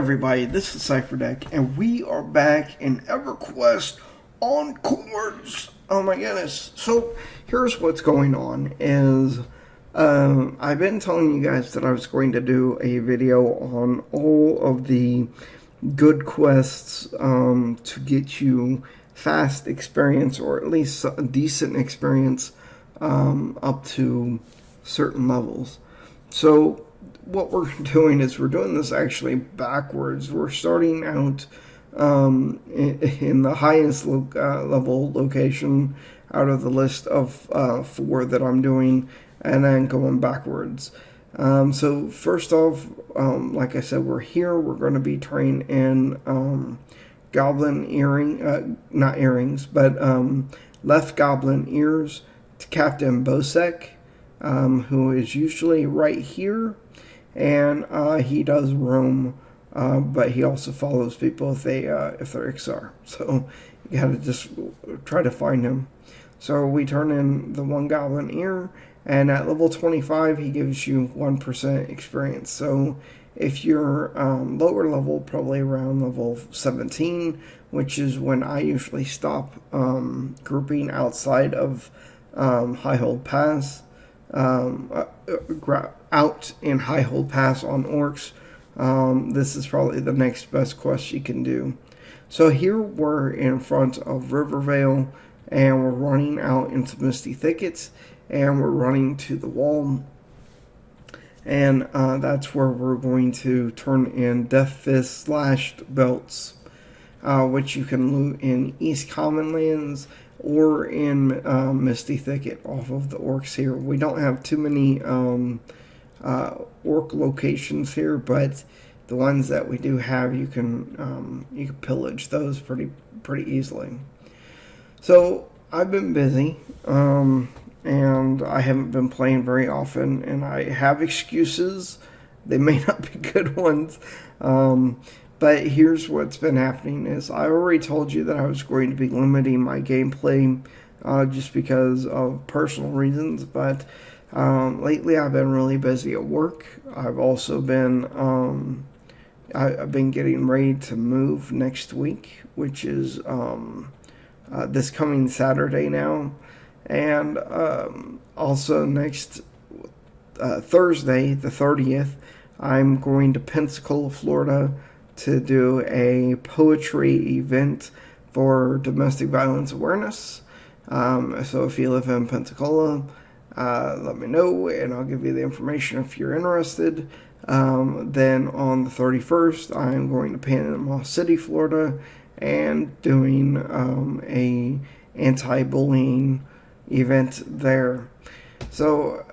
everybody, this is Cipher Dec, and we are back in Everquest on course. Oh my goodness. So, here's what's going on is, I've been telling you guys that I was going to do a video on all of the good quests to get you fast experience, or at least a decent experience up to certain levels. So, what we're doing is we're doing this actually backwards. We're starting out in the highest level location out of the list of 4 that I'm doing, and then going backwards. So first off, like I said, we're here. We're going to be trained in goblin not earrings, but left goblin ears to Captain Bosek, who is usually right here. And he does roam, but he also follows people if they're XR. So you gotta just try to find him. So we turn in the 1 goblin ear, and at level 25 he gives you 1% experience. So if you're lower level, probably around level 17, which is when I usually stop grouping outside of High Hold Pass, out in High Hold Pass on orcs, this is probably the next best quest you can do. So here we're in front of Rivervale, and we're running out into Misty Thickets, and we're running to the wall, and that's where we're going to turn in Death Fist slashed belts, which you can loot in East Commonlands or in Misty Thicket off of the orcs here. We don't have too many orc locations here, but the ones that we do have, you can pillage those pretty easily. So I've been busy, and I haven't been playing very often, and I have excuses. They may not be good ones, but here's what's been happening is I already told you that I was going to be limiting my gameplay just because of personal reasons, but lately I've been really busy at work. I've also been I've been getting ready to move next week, which is this coming Saturday now, and also next Thursday, the 30th, I'm going to Pensacola, Florida, to do a poetry event for domestic violence awareness. So if you live in Pensacola, let me know, and I'll give you the information if you're interested. Then on the 31st, I'm going to Panama City, Florida, and doing a anti-bullying event there. So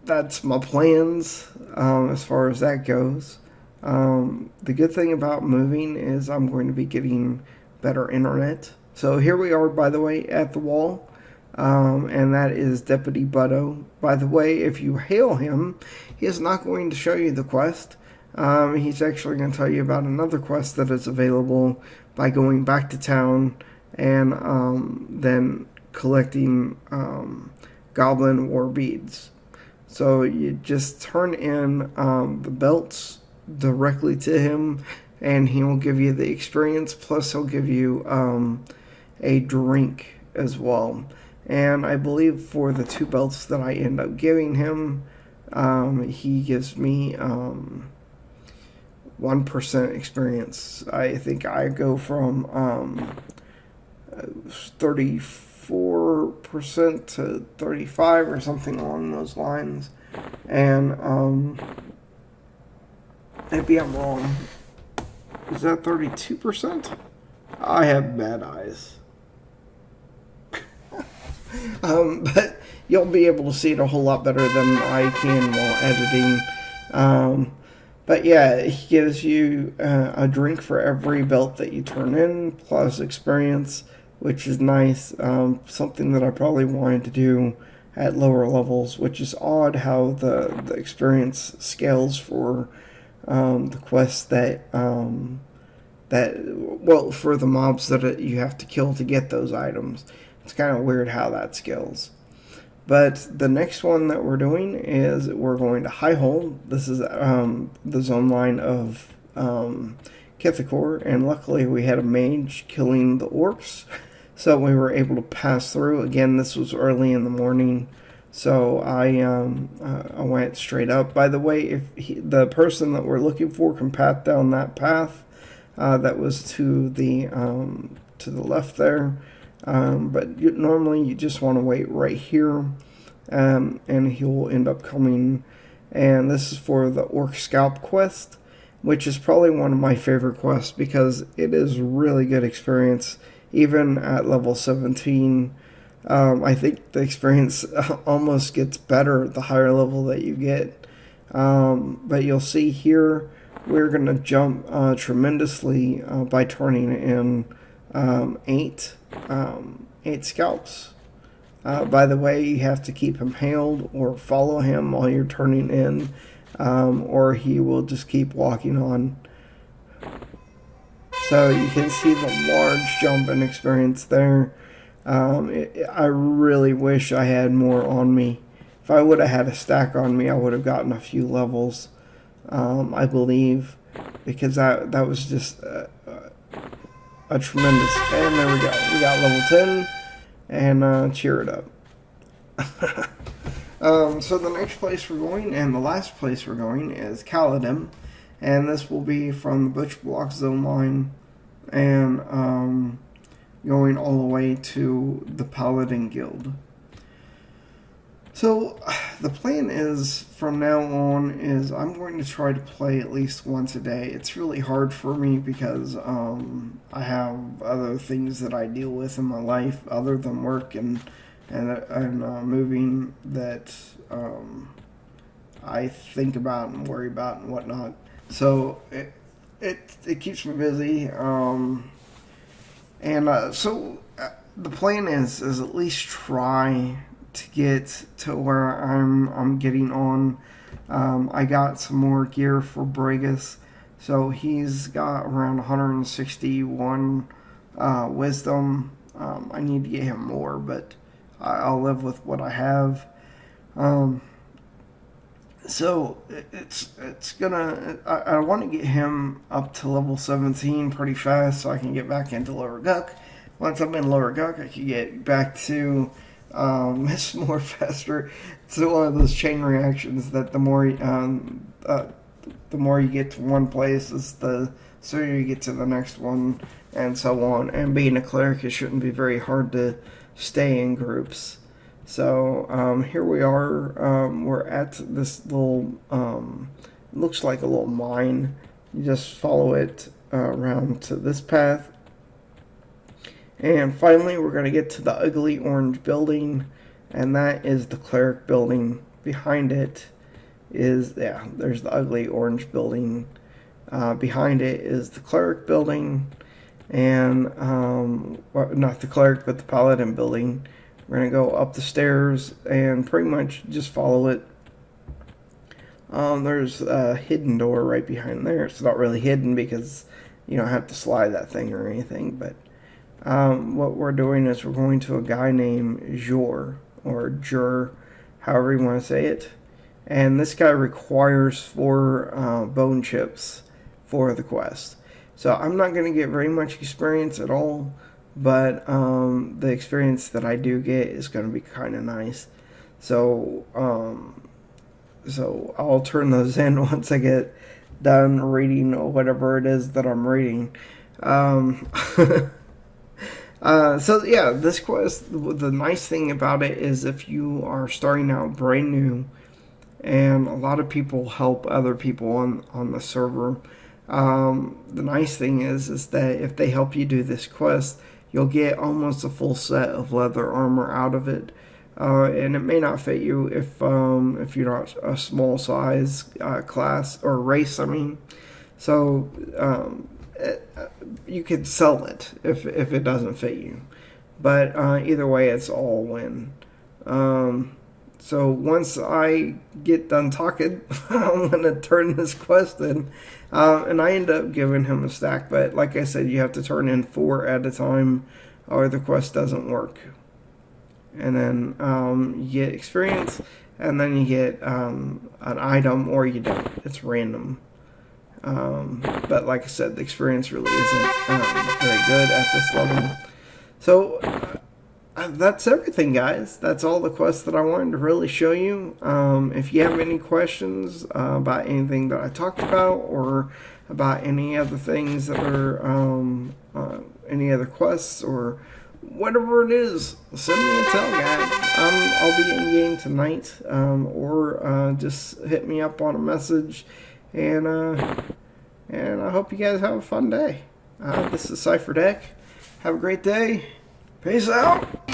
that's my plans as far as that goes. The good thing about moving is I'm going to be getting better internet. So here we are, by the way, at the wall. And that is Deputy Butto. By the way, if you hail him, he is not going to show you the quest. He's actually going to tell you about another quest that is available by going back to town and then collecting Goblin War Beads. So you just turn in the belts directly to him, and he will give you the experience, plus he'll give you a drink as well. And I believe for the 2 belts that I end up giving him, he gives me 1% experience. I think I go from 34% to 35 or something along those lines. And maybe I'm wrong. Is that 32%? I have bad eyes. But you'll be able to see it a whole lot better than I can while editing. But yeah, he gives you a drink for every belt that you turn in, plus experience, which is nice. Something that I probably wanted to do at lower levels, which is odd how the experience scales for the quests that for the mobs that you have to kill to get those items. It's kind of weird how that scales. But the next one that we're doing is we're going to High Hold. This is the zone line of Kithakor, and luckily we had a mage killing the orcs, so we were able to pass through. Again, this was early in the morning, so I went straight up. By the way, if the person that we're looking for can path down that path that was to the left there, but normally you just want to wait right here, and he'll end up coming. And this is for the Orc Scalp quest, which is probably one of my favorite quests because it is really good experience, even at level 17. I think the experience almost gets better the higher level that you get. But you'll see here, we're going to jump tremendously by turning in 8 scalps. By the way, you have to keep him hailed or follow him while you're turning in, or he will just keep walking on. So you can see the large jump in experience there. I really wish I had more on me. If I would have had a stack on me, I would have gotten a few levels, I believe, because that was just a tremendous. And there we go. We got level 10. And cheer it up. So the next place we're going, and the last place we're going, is Kaladin, and this will be from the Butch Block zone line, and going all the way to the Paladin Guild. So the plan is, from now on, is I'm going to try to play at least once a day. It's really hard for me because I have other things that I deal with in my life other than work and moving that I think about and worry about and whatnot. So it keeps me busy. So the plan is at least try to get to where I'm getting on. I got some more gear for Bregus, so he's got around 161 wisdom. I need to get him more, but I'll live with what I have. So it's gonna. I want to get him up to level 17 pretty fast, so I can get back into Lower Guck. Once I'm in Lower Guck, I can get back to Miss more faster. It's one of those chain reactions that the more you get to one place, is the sooner you get to the next one, and so on. And being a cleric, it shouldn't be very hard to stay in groups. So here we are. We're at this little, looks like a little mine. You just follow it around to this path. And finally, we're going to get to the ugly orange building, and that is the Cleric building. Behind it is, there's the ugly orange building. Behind it is the Cleric building, and, not the Cleric, but the Paladin building. We're going to go up the stairs and pretty much just follow it. There's a hidden door right behind there. It's not really hidden because you don't have to slide that thing or anything, but what we're doing is we're going to a guy named Jor, or Jur, however you want to say it. And this guy requires 4 bone chips for the quest. So I'm not going to get very much experience at all, but the experience that I do get is going to be kind of nice. So so I'll turn those in once I get done reading whatever it is that I'm reading. So yeah, this quest, the nice thing about it is if you are starting out brand new, and a lot of people help other people on the server, the nice thing is that if they help you do this quest, you'll get almost a full set of leather armor out of it, and it may not fit you if you're not a small size class or race. I mean, so you could sell it if it doesn't fit you, but either way, it's all win. So once I get done talking, I'm gonna turn this quest in, and I end up giving him a stack. But like I said, you have to turn in 4 at a time, or the quest doesn't work. And then you get experience, and then you get an item, or you don't. It's random. But like I said, the experience really isn't very good at this level. So that's everything, guys. That's all the quests that I wanted to really show you. If you have any questions about anything that I talked about, or about any other things that are any other quests, or whatever it is, send me a tell, guys. I'll be in game tonight, or just hit me up on a message, and I hope you guys have a fun day. This is Cipher Dec. Have a great day. Peace out.